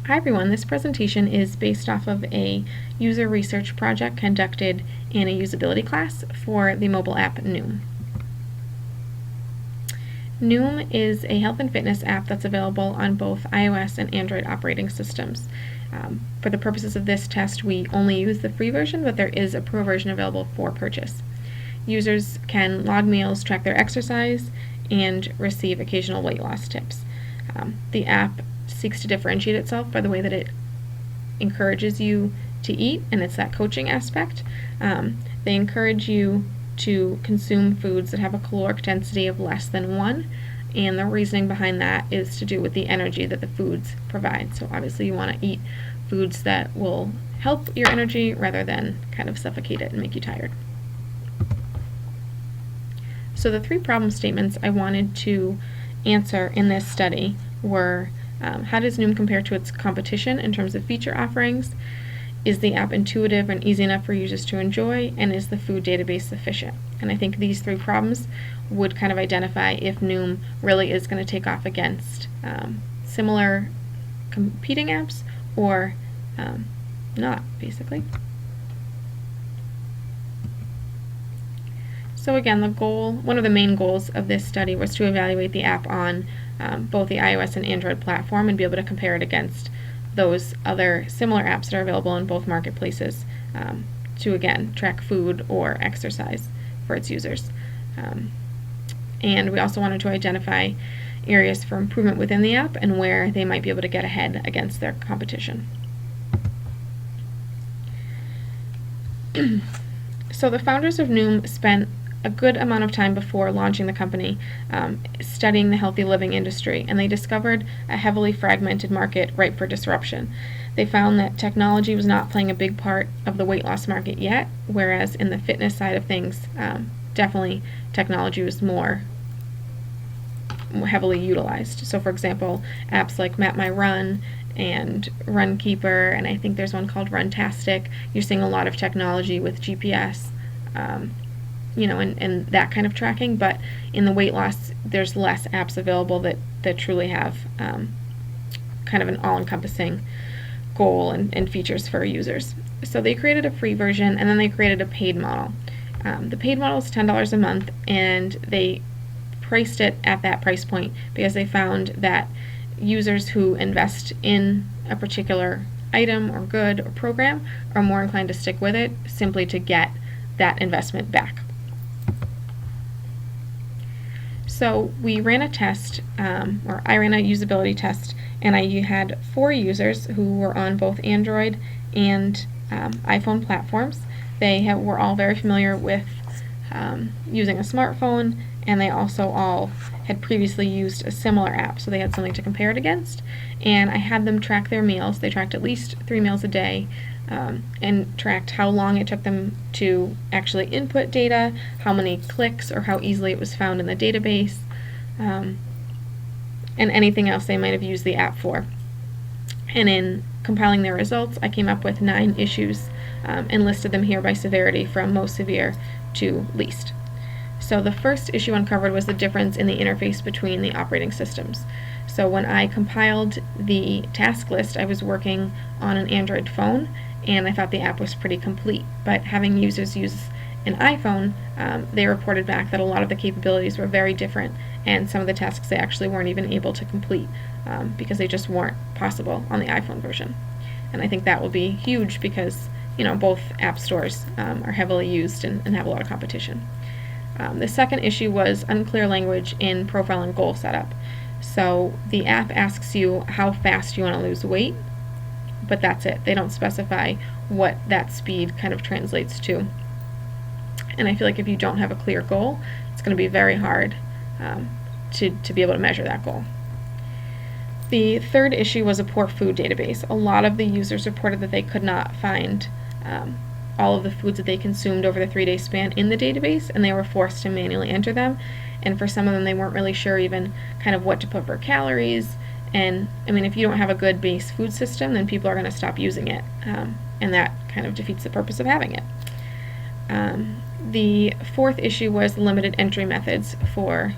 Hi everyone, this presentation is based off of a user research project conducted in a usability class for the mobile app Noom. Noom is a health and fitness app that's available on both iOS and Android operating systems. For the purposes of this test, we only use the free version, but there is a pro version available for purchase. Users can log meals, track their exercise, and receive occasional weight loss tips. The app seeks to differentiate itself by the way that it encourages you to eat, and it's that coaching aspect. They encourage you to consume foods that have a caloric density of less than 1, and the reasoning behind that is to do with the energy that the foods provide. So obviously you want to eat foods that will help your energy rather than kind of suffocate it and make you tired. So the 3 problem statements I wanted to answer in this study were: how does Noom compare to its competition in terms of feature offerings? Is the app intuitive and easy enough for users to enjoy? And is the food database sufficient? And I think these 3 problems would kind of identify if Noom really is going to take off against similar competing apps or not, basically. So again, one of the main goals of this study was to evaluate the app on both the iOS and Android platform and be able to compare it against those other similar apps that are available in both marketplaces to, again, track food or exercise for its users. And we also wanted to identify areas for improvement within the app and where they might be able to get ahead against their competition. So the founders of Noom spent a good amount of time before launching the company studying the healthy living industry, and they discovered a heavily fragmented market ripe for disruption. They found that technology was not playing a big part of the weight loss market yet, whereas in the fitness side of things, definitely technology was more heavily utilized. So for example, apps like Map My Run and Runkeeper, and I think there's one called Runtastic, you're seeing a lot of technology with GPS, and that kind of tracking. But in the weight loss, there's less apps available that truly have kind of an all-encompassing goal and features for users. So they created a free version, and then they created a paid model. The paid model is $10 a month, and they priced it at that price point because they found that users who invest in a particular item or good or program are more inclined to stick with it simply to get that investment back. So we ran a test, or I ran a usability test, and I had 4 users who were on both Android and iPhone platforms. They were all very familiar with using a smartphone, and they also all had previously used a similar app, so they had something to compare it against. And I had them track their meals. They tracked at least 3 meals a day, and tracked how long it took them to actually input data, how many clicks or how easily it was found in the database, and anything else they might have used the app for. And in compiling their results, I came up with 9 issues and listed them here by severity from most severe to least. So the first issue uncovered was the difference in the interface between the operating systems. So when I compiled the task list, I was working on an Android phone, and I thought the app was pretty complete. But having users use an iPhone, they reported back that a lot of the capabilities were very different, and some of the tasks they actually weren't even able to complete because they just weren't possible on the iPhone version. And I think that will be huge because both app stores are heavily used and have a lot of competition. The second issue was unclear language in profile and goal setup. So the app asks you how fast you want to lose weight, but that's it. They don't specify what that speed kind of translates to. And I feel like if you don't have a clear goal, it's going to be very hard to be able to measure that goal. The third issue was a poor food database. A lot of the users reported that they could not find all of the foods that they consumed over the 3-day span in the database, and they were forced to manually enter them. And for some of them, they weren't really sure even kind of what to put for calories. And I mean, if you don't have a good base food system, then people are going to stop using it, and that kind of defeats the purpose of having it. The fourth issue was limited entry methods for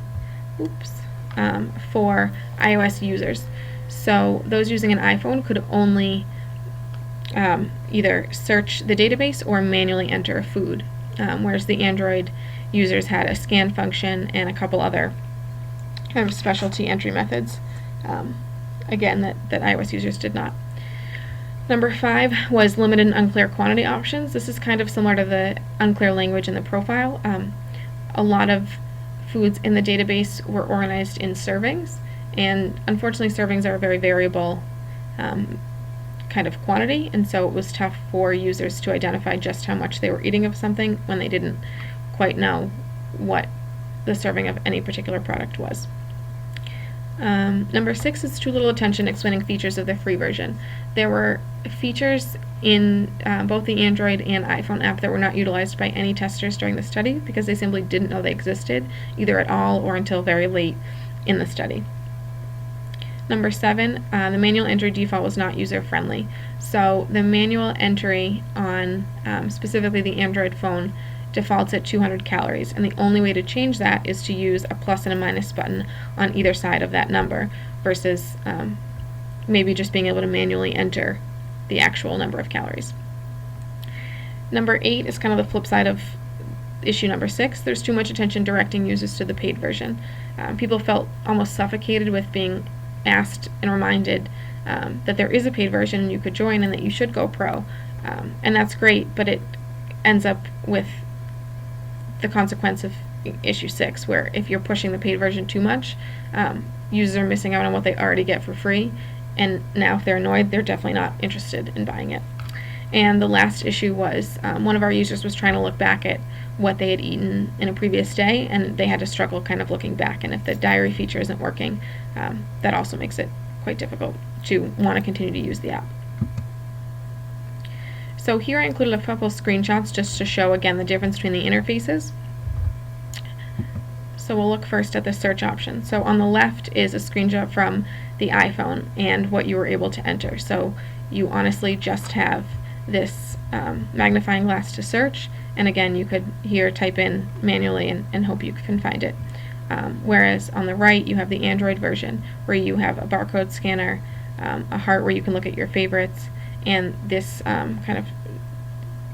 iOS users. So those using an iPhone could only either search the database or manually enter a food, whereas the Android users had a scan function and a couple other kind of specialty entry methods, again, that iOS users did not. Number 5 was limited and unclear quantity options. This is kind of similar to the unclear language in the profile. A lot of foods in the database were organized in servings, and unfortunately servings are a very variable kind of quantity, and so it was tough for users to identify just how much they were eating of something when they didn't quite know what the serving of any particular product was. Number 6 is too little attention explaining features of the free version. There were features in both the Android and iPhone app that were not utilized by any testers during the study because they simply didn't know they existed, either at all or until very late in the study. Number 7, the manual entry default was not user-friendly. So the manual entry on specifically the Android phone defaults at 200 calories, and the only way to change that is to use a plus and a minus button on either side of that number versus maybe just being able to manually enter the actual number of calories. Number 8 is kind of the flip side of issue number 6. There's too much attention directing users to the paid version. People felt almost suffocated with being asked and reminded that there is a paid version and you could join and that you should go pro. And that's great, but it ends up with the consequence of issue 6, where if you're pushing the paid version too much, users are missing out on what they already get for free, and now if they're annoyed, they're definitely not interested in buying it. And the last issue was one of our users was trying to look back at what they had eaten in a previous day, and they had to struggle kind of looking back, and if the diary feature isn't working, that also makes it quite difficult to want to continue to use the app. So here I included a couple screenshots just to show again the difference between the interfaces. So we'll look first at the search option. So on the left is a screenshot from the iPhone and what you were able to enter. So you honestly just have this magnifying glass to search, and again you could here type in manually and hope you can find it. Whereas on the right you have the Android version where you have a barcode scanner, a heart where you can look at your favorites, and this kind of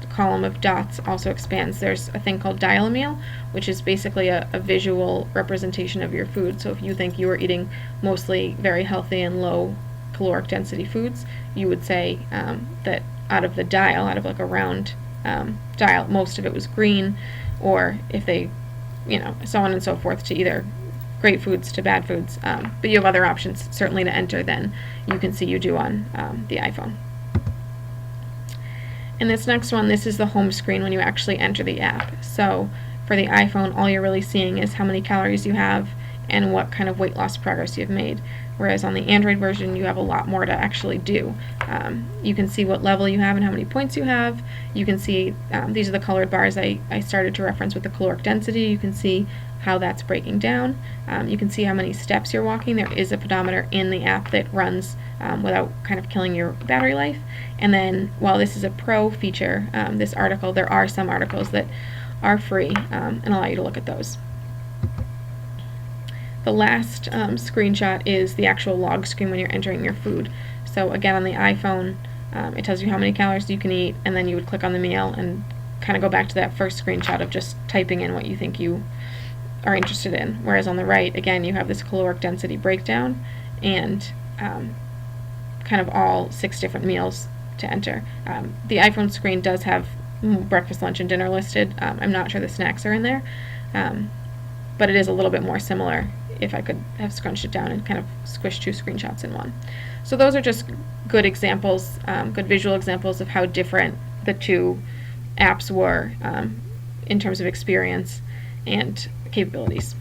column of dots also expands. There's a thing called dial a meal, which is basically a visual representation of your food. So if you think you are eating mostly very healthy and low caloric density foods, you would say that out of the dial, out of like a round dial, most of it was green, or if they, so on and so forth, to either great foods to bad foods. But you have other options certainly to enter than you can see you do on the iPhone. And this next one, this is the home screen when you actually enter the app. So for the iPhone, all you're really seeing is how many calories you have and what kind of weight loss progress you've made. Whereas on the Android version, you have a lot more to actually do. You can see what level you have and how many points you have. You can see, these are the colored bars I started to reference with the caloric density. You can see how that's breaking down. You can see how many steps you're walking. There is a pedometer in the app that runs without kind of killing your battery life. And then while this is a pro feature, this article, there are some articles that are free and allow you to look at those. The last screenshot is the actual log screen when you're entering your food. So again, on the iPhone, it tells you how many calories you can eat, and then you would click on the meal and kind of go back to that first screenshot of just typing in what you think you are interested in. Whereas on the right, again, you have this caloric density breakdown and kind of all 6 different meals to enter. The iPhone screen does have breakfast, lunch, and dinner listed. I'm not sure the snacks are in there, but it is a little bit more similar if I could have scrunched it down and kind of squished 2 screenshots in one. So those are just good examples, good visual examples of how different the 2 apps were in terms of experience and capabilities.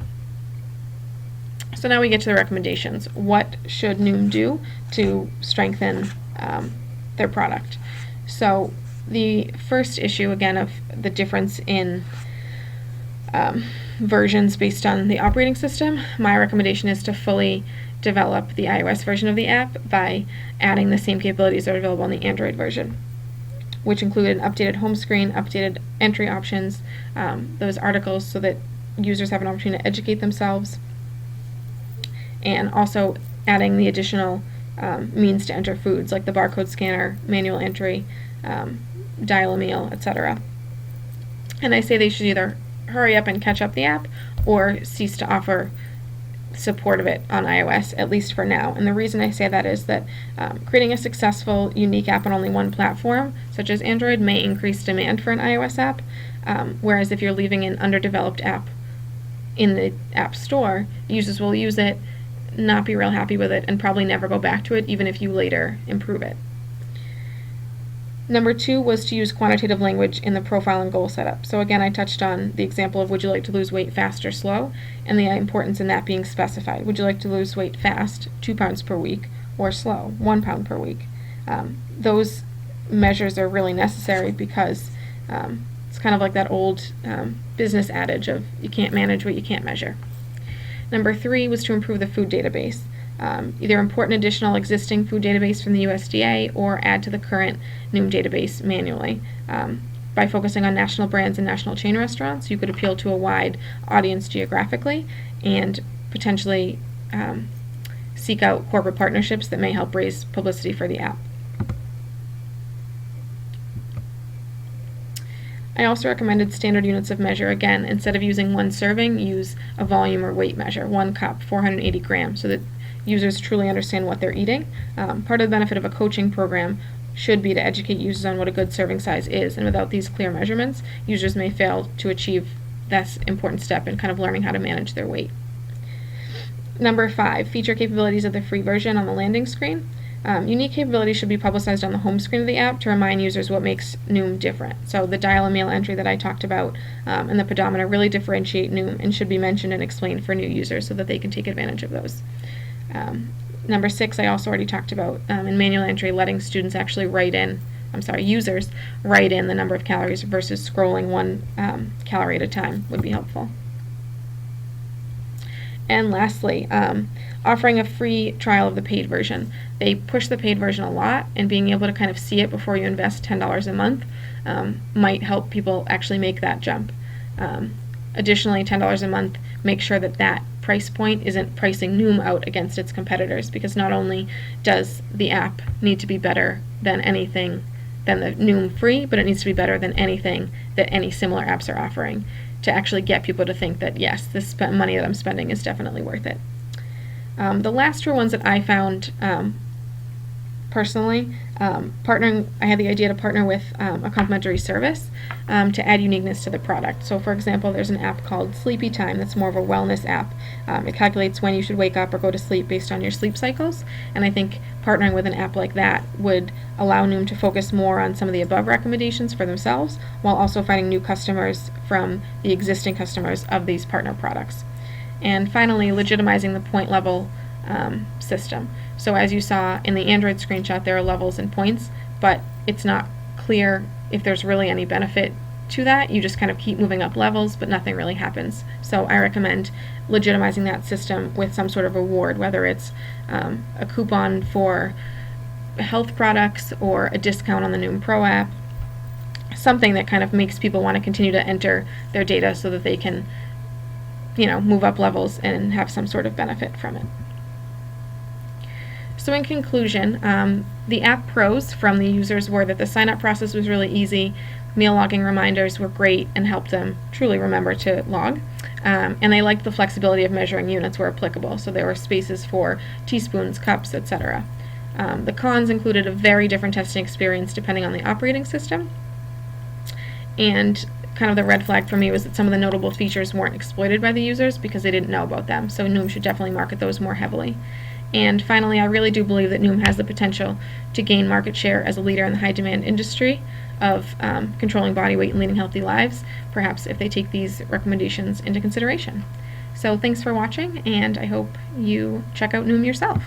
So now we get to the recommendations. What should Noom do to strengthen their product? So the first issue, again, of the difference in versions based on the operating system, my recommendation is to fully develop the iOS version of the app by adding the same capabilities that are available on the Android version, which include an updated home screen, updated entry options, those articles so that users have an opportunity to educate themselves, and also adding the additional means to enter foods, like the barcode scanner, manual entry, dial a meal, etc. And I say they should either hurry up and catch up the app or cease to offer support of it on iOS, at least for now. And the reason I say that is that creating a successful, unique app on only one platform, such as Android, may increase demand for an iOS app, whereas if you're leaving an underdeveloped app in the App Store, users will use it, not be real happy with it, and probably never go back to it, even if you later improve it. Number 2 was to use quantitative language in the profile and goal setup. So again, I touched on the example of would you like to lose weight fast or slow, and the importance in that being specified. Would you like to lose weight fast, 2 pounds per week, or slow, 1 pound per week? Those measures are really necessary because it's kind of like that old business adage of you can't manage what you can't measure. Number 3 was to improve the food database. Either import an additional existing food database from the USDA or add to the current Noom database manually. By focusing on national brands and national chain restaurants, you could appeal to a wide audience geographically and potentially seek out corporate partnerships that may help raise publicity for the app. I also recommended standard units of measure. Again, instead of using 1 serving, use a volume or weight measure, 1 cup, 480 grams, so that users truly understand what they're eating. Part of the benefit of a coaching program should be to educate users on what a good serving size is, and without these clear measurements, users may fail to achieve this important step in kind of learning how to manage their weight. Number 5, feature capabilities of the free version on the landing screen. Unique capabilities should be publicized on the home screen of the app to remind users what makes Noom different. So the dial a meal entry that I talked about and the pedometer really differentiate Noom and should be mentioned and explained for new users so that they can take advantage of those. Number 6, I also already talked about in manual entry, letting users write in the number of calories versus scrolling 1 calorie at a time would be helpful. And lastly, offering a free trial of the paid version. They push the paid version a lot, and being able to kind of see it before you invest $10 a month might help people actually make that jump. Additionally, $10 a month, make sure that that price point isn't pricing Noom out against its competitors, because not only does the app need to be better than the Noom free, but it needs to be better than anything that any similar apps are offering to actually get people to think that, yes, this money that I'm spending is definitely worth it. The last 2 ones that I found personally, I had the idea to partner with a complimentary service to add uniqueness to the product. So for example, there's an app called Sleepy Time that's more of a wellness app. It calculates when you should wake up or go to sleep based on your sleep cycles, and I think partnering with an app like that would allow Noom to focus more on some of the above recommendations for themselves while also finding new customers from the existing customers of these partner products. And finally, legitimizing the point level system. So as you saw in the Android screenshot, there are levels and points, but it's not clear if there's really any benefit to that. You just kind of keep moving up levels, but nothing really happens. So I recommend legitimizing that system with some sort of reward, whether it's a coupon for health products or a discount on the Noom Pro app, something that kind of makes people want to continue to enter their data so that they can, move up levels and have some sort of benefit from it. So in conclusion, the app pros from the users were that the sign-up process was really easy, meal logging reminders were great and helped them truly remember to log, and they liked the flexibility of measuring units where applicable, so there were spaces for teaspoons, cups, etc. The cons included a very different testing experience depending on the operating system, and kind of the red flag for me was that some of the notable features weren't exploited by the users because they didn't know about them, so Noom should definitely market those more heavily. And finally, I really do believe that Noom has the potential to gain market share as a leader in the high-demand industry of controlling body weight and leading healthy lives, perhaps if they take these recommendations into consideration. So thanks for watching, and I hope you check out Noom yourself.